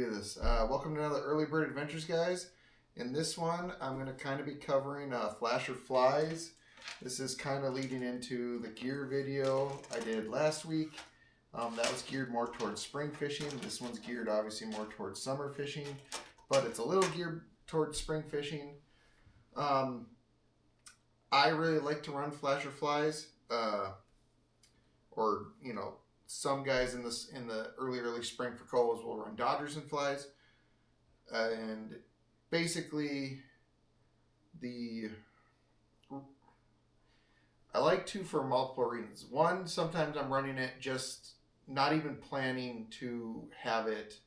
do this. Welcome to another Early Bird Adventures, guys. In this one, I'm going to kind of be covering flasher flies. This is kind of leading into the gear video I did last week. That was geared more towards spring fishing. This one's geared obviously more towards summer fishing, but it's a little geared towards spring fishing. I really like to run flasher flies, or some guys in the early spring for coals will run Dodgers and flies, and basically I like to for multiple reasons. One, sometimes I'm running it just not even planning to have it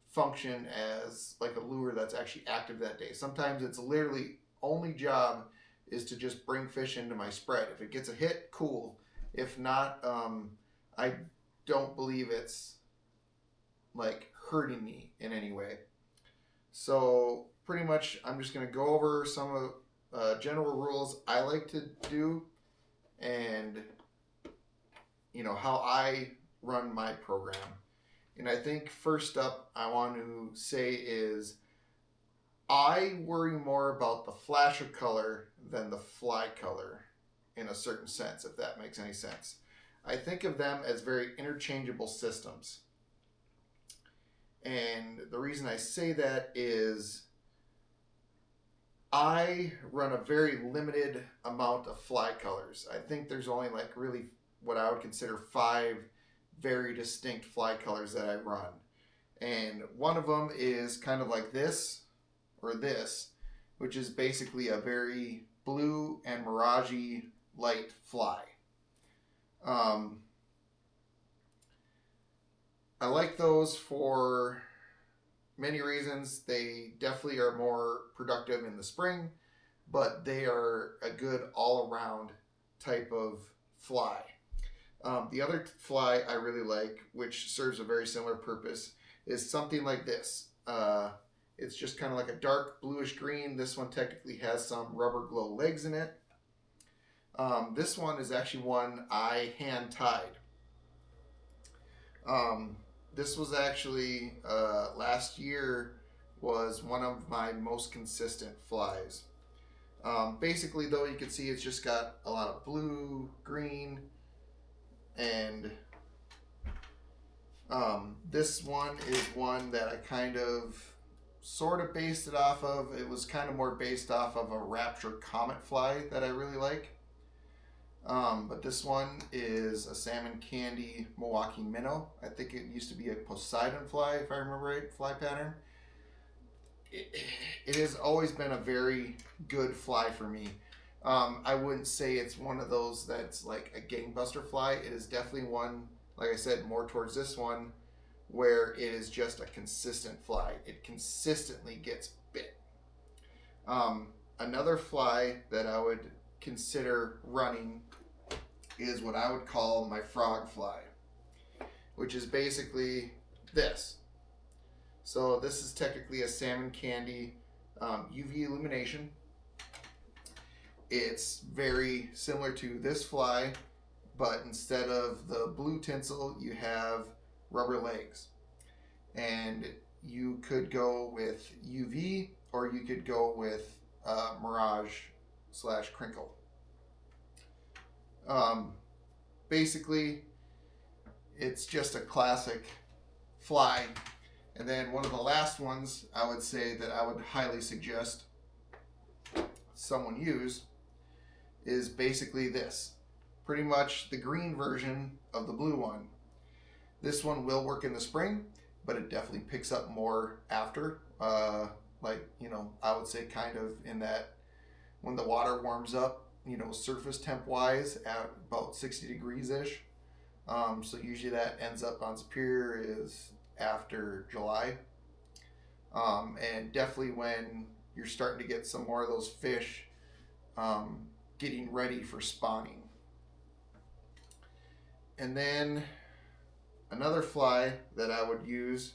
function as like a lure that's actually active that day. Sometimes it's literally only job is to just bring fish into my spread. If it gets a hit, cool. If not, I don't believe it's like hurting me in any way. So pretty much I'm just going to go over some of general rules I like to do and how I run my program. And I think first up I want to say is I worry more about the flasher color than the fly color in a certain sense, if that makes any sense. I think of them as very interchangeable systems. And the reason I say that is I run a very limited amount of fly colors. I think there's only like really what I would consider 5 very distinct fly colors that I run. And one of them is kind of like this or this, which is basically a very blue and mirage-y light fly. I like those for many reasons. They definitely are more productive in the spring, but they are a good all-around type of fly. The other fly I really like, which serves a very similar purpose, is something like this. It's just kind of like a dark bluish green. This one technically has some rubber glow legs in it. This one is actually one I hand tied. This was actually last year was one of my most consistent flies. Basically, though, you can see it's just got a lot of blue, green, and this one is one that I kind of sort of based it off of. It was kind of more based off of a Rapture Comet fly that I really like. But this one is a Salmon Candy Milwaukee Minnow. I think it used to be a Poseidon fly, if I remember right, fly pattern. It has always been a very good fly for me. I wouldn't say it's one of those that's like a gangbuster fly. It is definitely one, like I said, more towards this one, where it is just a consistent fly. It consistently gets bit. Another fly that I would consider running is what I would call my frog fly, which is basically this. So this is technically a Salmon Candy UV illumination. It's very similar to this fly, but instead of the blue tinsel, you have rubber legs. And you could go with UV or you could go with Mirage/Crinkle. Basically, it's just a classic fly. And then one of the last ones I would say that I would highly suggest someone use is basically this. Pretty much the green version of the blue one. This one will work in the spring, but it definitely picks up more after. I would say kind of in that when the water warms up, surface temp wise at about 60 degrees ish. So usually that ends up on Superior is after July. And definitely when you're starting to get some more of those fish getting ready for spawning. And then another fly that I would use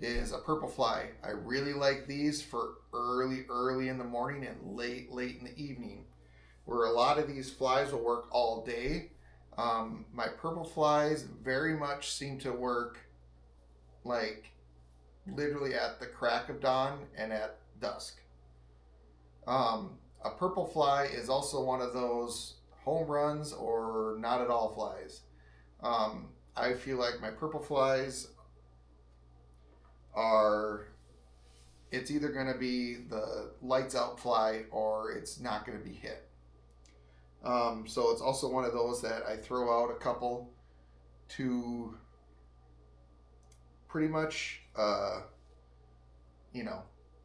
is a purple fly. I really like these for early in the morning and late in the evening, where a lot of these flies will work all day. My purple flies very much seem to work like literally at the crack of dawn and at dusk. A purple fly is also one of those home runs or not at all flies. I feel like my purple flies are, it's either going to be the lights out fly or it's not going to be hit. So it's also one of those that I throw out a couple to pretty much,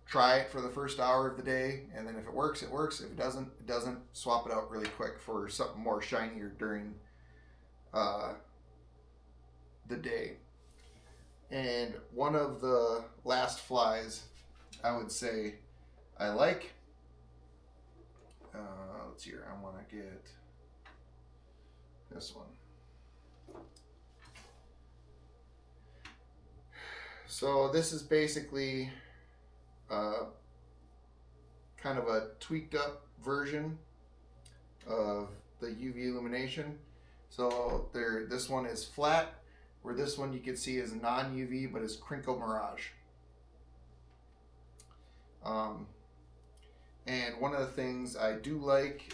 try it for the first hour of the day, and then if it works, it works. If it doesn't, it doesn't. Swap it out really quick for something more shinier during the day. And one of the last flies I would say I like, let's see here, I want to get this one. So this is basically kind of a tweaked up version of the UV illumination. So this one is flat, where this one you can see is non-UV but is crinkle mirage. And one of the things I do like,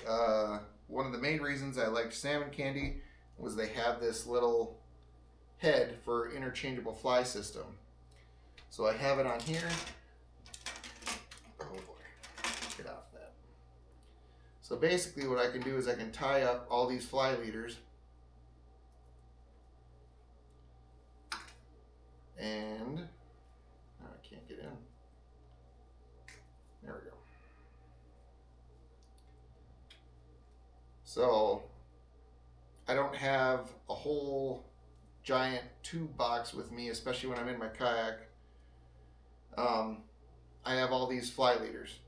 one of the main reasons I liked Salmon Candy was they have this little head for interchangeable fly system. So I have it on here. Oh boy, get off that. So basically what I can do is I can tie up all these fly leaders and I can't get in. There we go. So I don't have a whole giant tube box with me, especially when I'm in my kayak. I have all these fly leaders,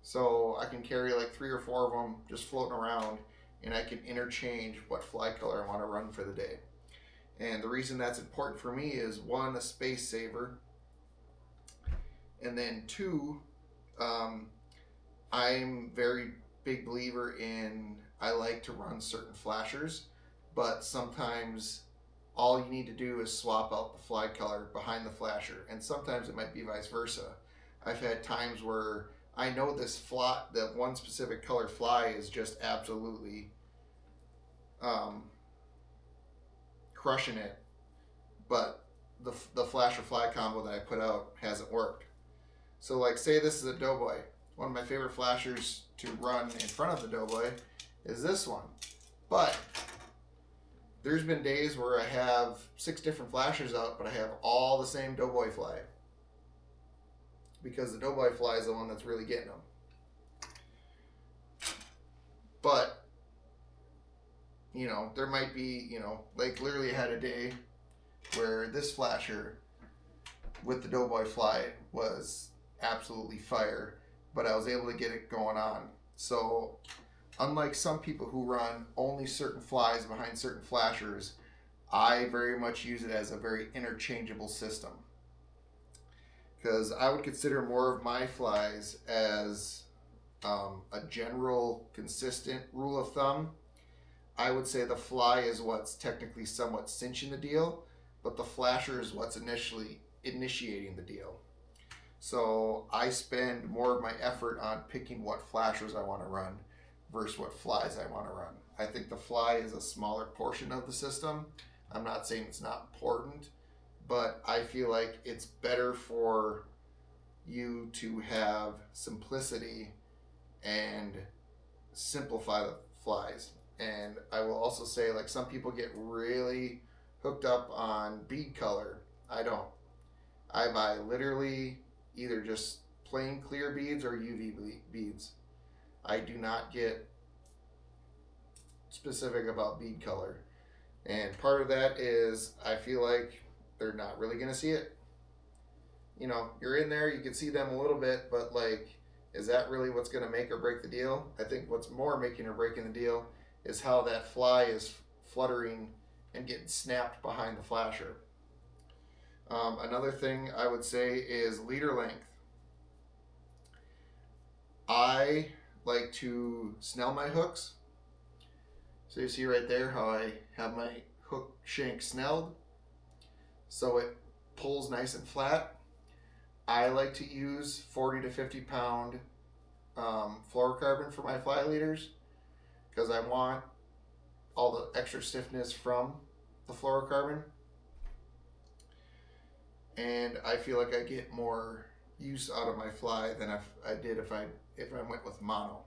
so I can carry like 3 or 4 of them just floating around, and I can interchange what fly color I want to run for the day. And the reason that's important for me is 1, a space saver, and then 2, I'm very big believer in, I like to run certain flashers, but sometimes all you need to do is swap out the fly color behind the flasher, and sometimes it might be vice versa. I've had times where I know this fly, that one specific color fly is just absolutely crushing it, but the flasher fly combo that I put out hasn't worked. So like say this is a doughboy. One of my favorite flashers to run in front of the doughboy is this one, but there's been days where I have 6 different flashers out, but I have all the same doughboy fly, because the doughboy fly is the one that's really getting them. But, there might be, like literally I had a day where this flasher with the doughboy fly was absolutely fire, but I was able to get it going on. So unlike some people who run only certain flies behind certain flashers, I very much use it as a very interchangeable system. Because I would consider more of my flies as a general consistent rule of thumb. I would say the fly is what's technically somewhat cinching the deal, but the flasher is what's initially initiating the deal. So I spend more of my effort on picking what flashers I want to run versus what flies I want to run. I think the fly is a smaller portion of the system. I'm not saying it's not important, but I feel like it's better for you to have simplicity and simplify the flies. And I will also say, like, some people get really hooked up on bead color. I don't. I buy literally either just plain clear beads or UV beads. I do not get specific about bead color. And part of that is I feel like they're not really going to see it. You're in there, you can see them a little bit, but like, is that really what's going to make or break the deal? I think what's more making or breaking the deal is how that fly is fluttering and getting snapped behind the flasher. Another thing I would say is leader length. I like to snell my hooks. So you see right there how I have my hook shank snelled. So it pulls nice and flat. I like to use 40 to 50 pound fluorocarbon for my fly leaders because I want all the extra stiffness from the fluorocarbon, and I feel like I get more use out of my fly than I did if I went with mono.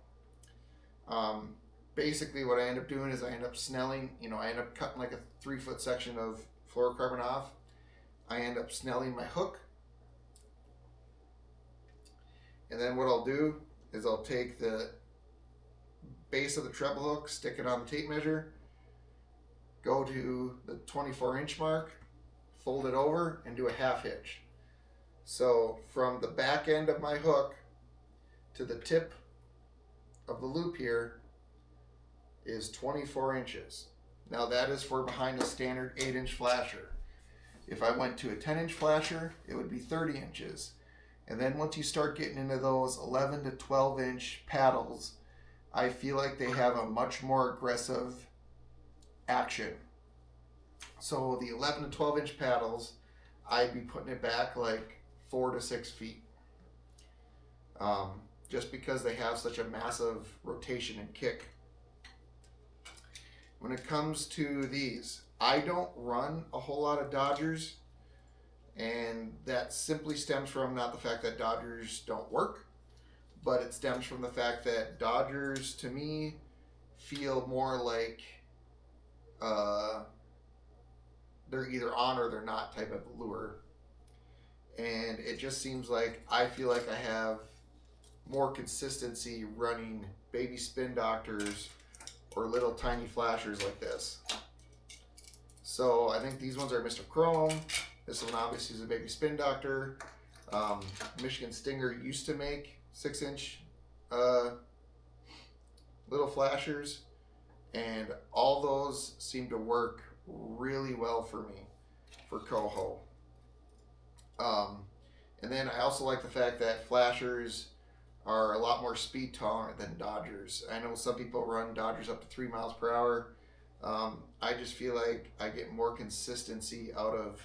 Basically, what I end up doing is I end up snelling. I end up cutting like a 3-foot section of fluorocarbon off. I end up snelling my hook, and then what I'll do is I'll take the base of the treble hook, stick it on the tape measure, go to the 24-inch mark, fold it over, and do a half hitch. So from the back end of my hook to the tip of the loop here is 24 inches. Now that is for behind a standard 8-inch flasher. If I went to a 10-inch flasher, it would be 30 inches. And then once you start getting into those 11 to 12-inch paddles, I feel like they have a much more aggressive action. So the 11 to 12-inch paddles, I'd be putting it back like 4 to 6 feet. Just because they have such a massive rotation and kick. When it comes to these, I don't run a whole lot of Dodgers, and that simply stems from not the fact that Dodgers don't work, but it stems from the fact that Dodgers, to me, feel more like they're either on or they're not type of lure. And it just seems like I feel like I have more consistency running baby spin doctors or little tiny flashers like this. So I think these ones are Mr. Chrome. This one obviously is a baby spin doctor. Michigan Stinger used to make 6-inch little flashers, and all those seem to work really well for me for coho. And then I also like the fact that flashers are a lot more speed tolerant than Dodgers. I know some people run Dodgers up to 3 miles per hour. I just feel like I get more consistency out of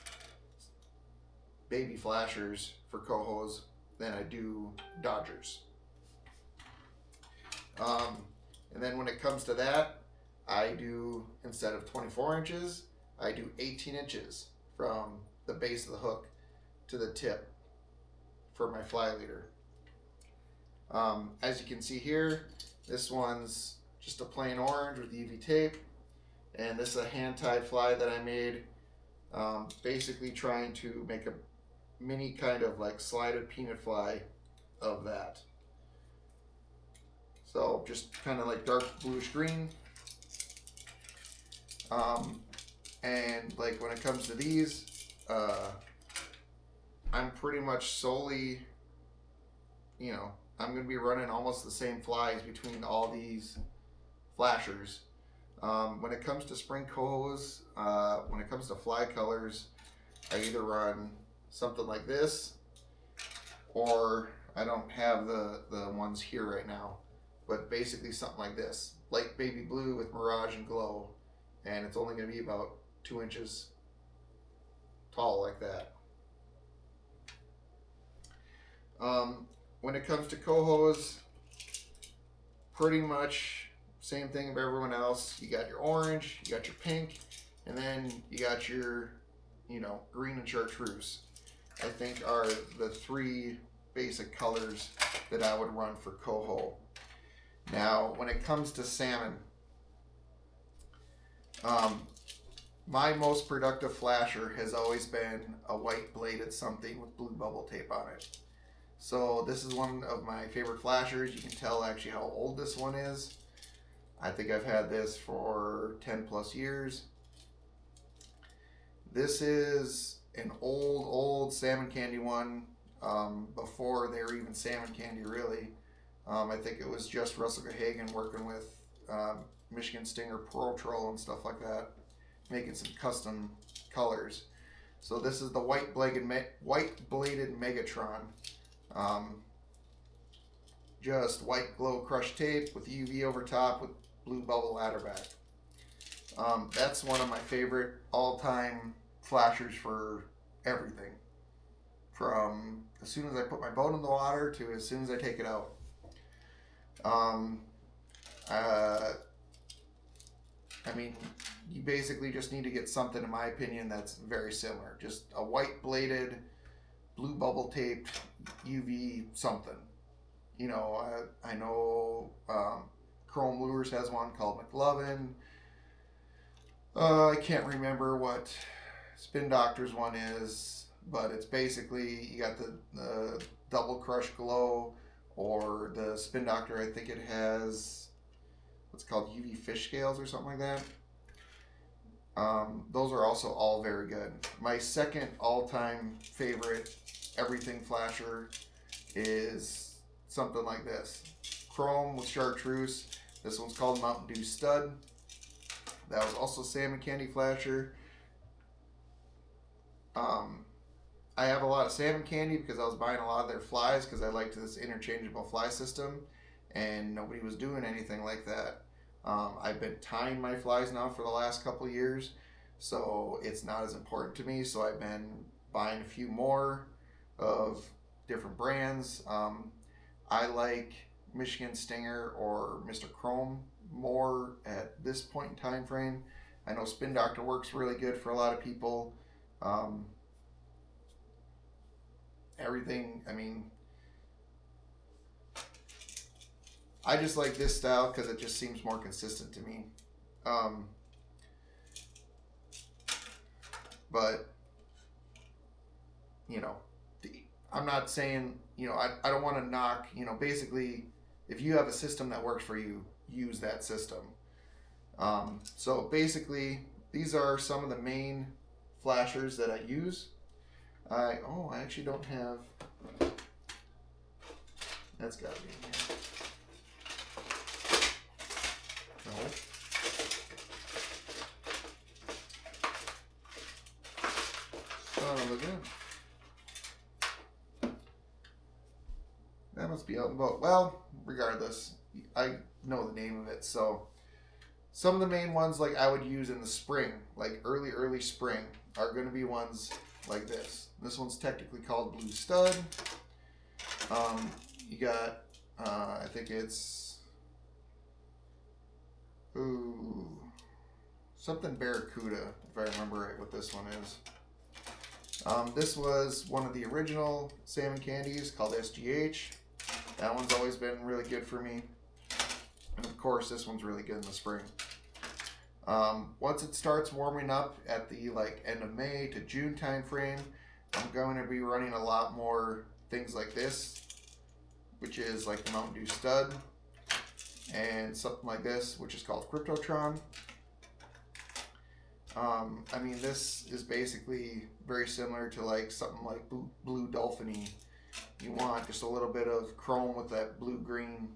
baby flashers for cohos than I do Dodgers. And then when it comes to that, I do, instead of 24 inches, I do 18 inches from the base of the hook to the tip for my fly leader. As you can see here, this one's just a plain orange with UV tape, and this is a hand-tied fly that I made, basically trying to make a mini kind of like slided peanut fly of that. So just kind of like dark bluish green. And like when it comes to these, I'm pretty much solely, I'm going to be running almost the same flies between all these flashers. When it comes to spring cohos, when it comes to fly colors, I either run something like this, or I don't have the ones here right now, but basically something like this. Light baby blue with mirage and glow, and it's only going to be about 2 inches tall like that. When it comes to cohos, pretty much same thing of everyone else. You got your orange, you got your pink, and then you got your, green and chartreuse. I think are the 3 basic colors that I would run for coho. Now, when it comes to salmon, my most productive flasher has always been a white bladed something with blue bubble tape on it. So this is one of my favorite flashers. You can tell actually how old this one is. I think I've had this for 10 plus years. This is an old salmon candy one, before they were even salmon candy really. I think it was just Russell Gahagan working with Michigan Stinger Pearl Troll and stuff like that, making some custom colors. So this is the white bladed Megatron. Just white glow crushed tape with UV over top with blue bubble ladder back. That's one of my favorite all-time flashers for everything. From as soon as I put my boat in the water to as soon as I take it out. Um, uh, I mean, you basically just need to get something, in my opinion, that's very similar. Just a white bladed, blue bubble taped UV something. You know, I know Chrome Lures has one called McLovin. I can't remember what Spin Doctor's one is, but it's basically you got the double crush glow, or the Spin Doctor, I think it has what's called UV fish scales or something like that. Those are also all very good. My second all-time favorite everything flasher is something like this. Chrome with chartreuse. This one's called Mountain Dew Stud. That was also Salmon Candy Flasher. I have a lot of Salmon Candy because I was buying a lot of their flies because I liked this interchangeable fly system, and nobody was doing anything like that. I've been tying my flies now for the last couple of years, so it's not as important to me. So I've been buying a few more of different brands. I like Michigan Stinger or Mr. Chrome more at this point in time frame. I know Spin Doctor works really good for a lot of people. Everything, I mean, I just like this style because it just seems more consistent to me. But, you know, I'm not saying, you know, I don't want to knock, you know, basically, if you have a system that works for you, use that system. So basically, these are some of the main flashers that I use. I actually don't have, that's got to be in here. No. Son of a gun. That must be out in the boat. Well, regardless, I know the name of it. So some of the main ones like I would use in the spring, like early spring, are going to be ones like this. This one's technically called Blue Stud. You got, I think it's, something Barracuda, if I remember right what this one is. This was one of the original salmon candies called SGH. That one's always been really good for me. And of course, this one's really good in the spring. Once it starts warming up at the end of May to June time frame, I'm going to be running a lot more things like this, which is like the Mountain Dew Stud, and something like this, which is called Cryptotron. I mean, this is basically very similar to like something like Blue Dolphiny. You want just a little bit of chrome with that blue-green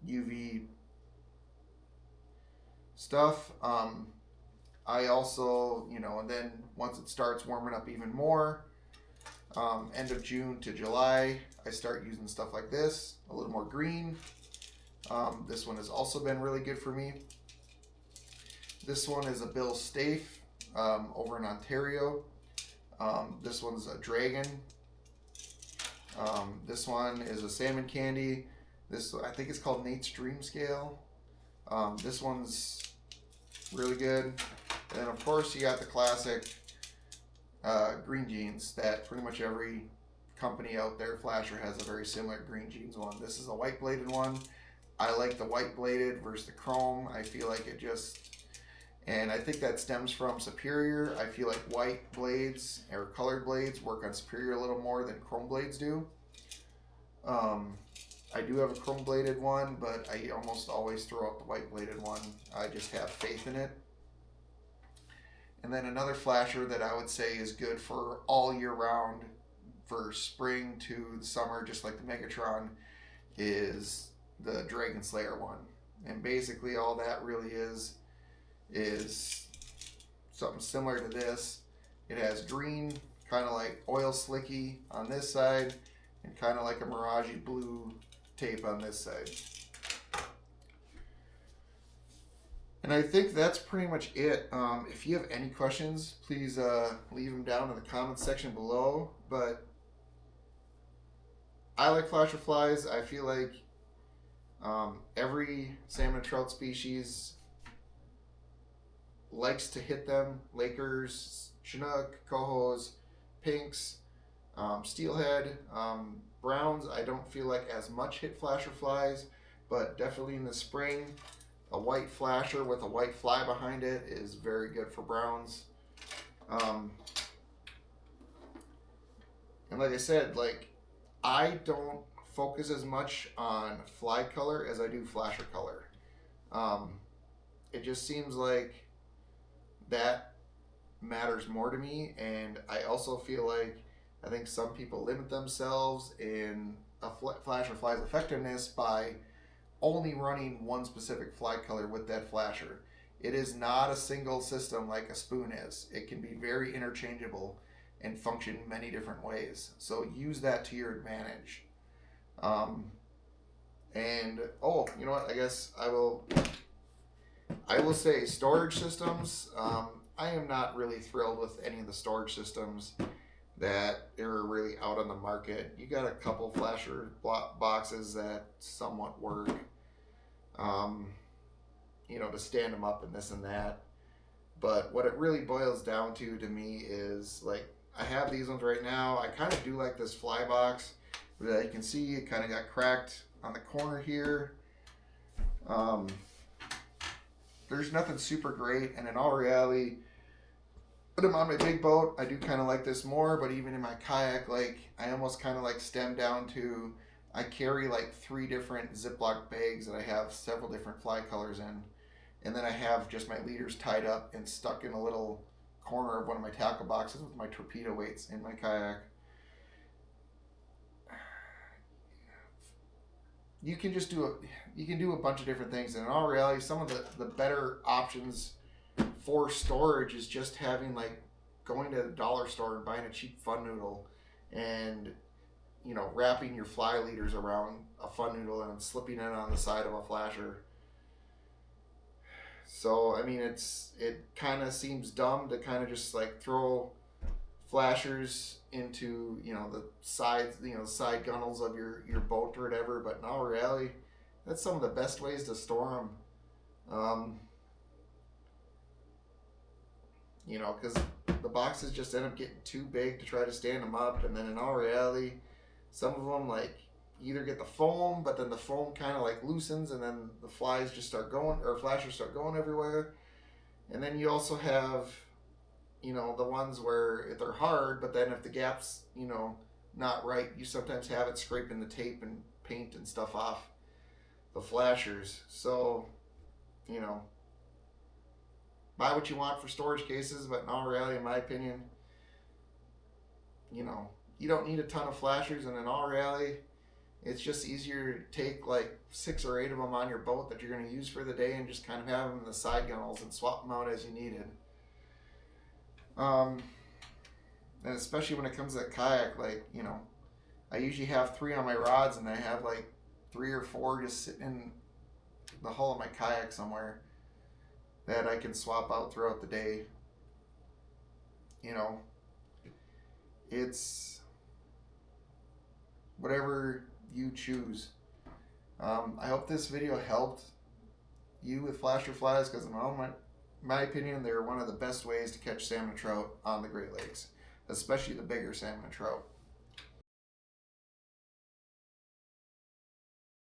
UV stuff. I also, you know, and then once it starts warming up even more, end of June to July, I start using stuff like this, a little more green. This one has also been really good for me. This one is a Bill Staife over in Ontario. This one's a Dragon. This one is a Salmon Candy. This, I think it's called Nate's Dream Scale. This one's really good. And then of course you got the classic green jeans that pretty much every company out there, flasher, has a very similar green jeans one. This is a white bladed one. I like the white bladed versus the chrome. I feel like it just, and I think that stems from Superior. I feel like white blades or colored blades work on Superior a little more than chrome blades do. I do have a chrome bladed one, but I almost always throw out the white bladed one. I just have faith in it. And then another flasher that I would say is good for all year round, for spring to the summer, just like the Megatron, is the Dragon Slayer one. And basically all that really is something similar to this. It has green, kind of like oil slicky on this side, and kind of like a Mirage blue tape on this side. And I think that's pretty much it. If you have any questions, please leave them down in the comments section below. But I like flasher flies. I feel like every salmon and trout species likes to hit them. Lakers, Chinook, cohos, pinks, steelhead, browns. I don't feel like as much hit flasher flies, but definitely in the spring, a white flasher with a white fly behind it is very good for browns. And like I said, like I don't focus as much on fly color as I do flasher color. It just seems like that matters more to me, and I also feel like I think some people limit themselves in a flasher fly's effectiveness by only running one specific fly color with that flasher. It is not a single system like a spoon is. It can be very interchangeable and function many different ways. So use that to your advantage. And oh, you know what? I guess I will say storage systems. I am not really thrilled with any of the storage systems that are really out on the market. You got a couple flasher boxes that somewhat work, to stand them up and this and that. But what it really boils down to me is like I have these ones right now. I kind of do like this fly box, but you can see it kind of got cracked on the corner here. There's nothing super great, and in all reality, when I'm on my big boat, I do kind of like this more, but even in my kayak, like I almost kind of like stem down to, I carry like 3 different Ziploc bags that I have several different fly colors in, and then I have just my leaders tied up and stuck in a little corner of one of my tackle boxes with my torpedo weights in my kayak. You can just do a bunch of different things, and in all reality, some of the better options for storage is just having like going to the dollar store and buying a cheap fun noodle and wrapping your fly leaders around a fun noodle and slipping it on the side of a flasher. So I mean, it kind of seems dumb to kind of just like throw flashers into the sides, side gunnels of your boat or whatever, but in all reality, that's some of the best ways to store them. Because the boxes just end up getting too big to try to stand them up, and then in all reality, some of them like either get the foam, but then the foam kind of like loosens, and then the flies just start going, or flashers start going everywhere. And then you also have the ones where they're hard, but then if the gap's not right, you sometimes have it scraping the tape and paint and stuff off the flashers. So buy what you want for storage cases, but in all reality, in my opinion, you don't need a ton of flashers, and in all reality, it's just easier to take like 6 or 8 of them on your boat that you're going to use for the day and just kind of have them in the side gunnels and swap them out as you needed. And especially when it comes to that kayak, like, I usually have 3 on my rods, and I have like 3 or 4 just sitting in the hull of my kayak somewhere that I can swap out throughout the day. It's whatever you choose. I hope this video helped you with flasher flies, because in my opinion, they're one of the best ways to catch salmon and trout on the Great Lakes, especially the bigger salmon and trout.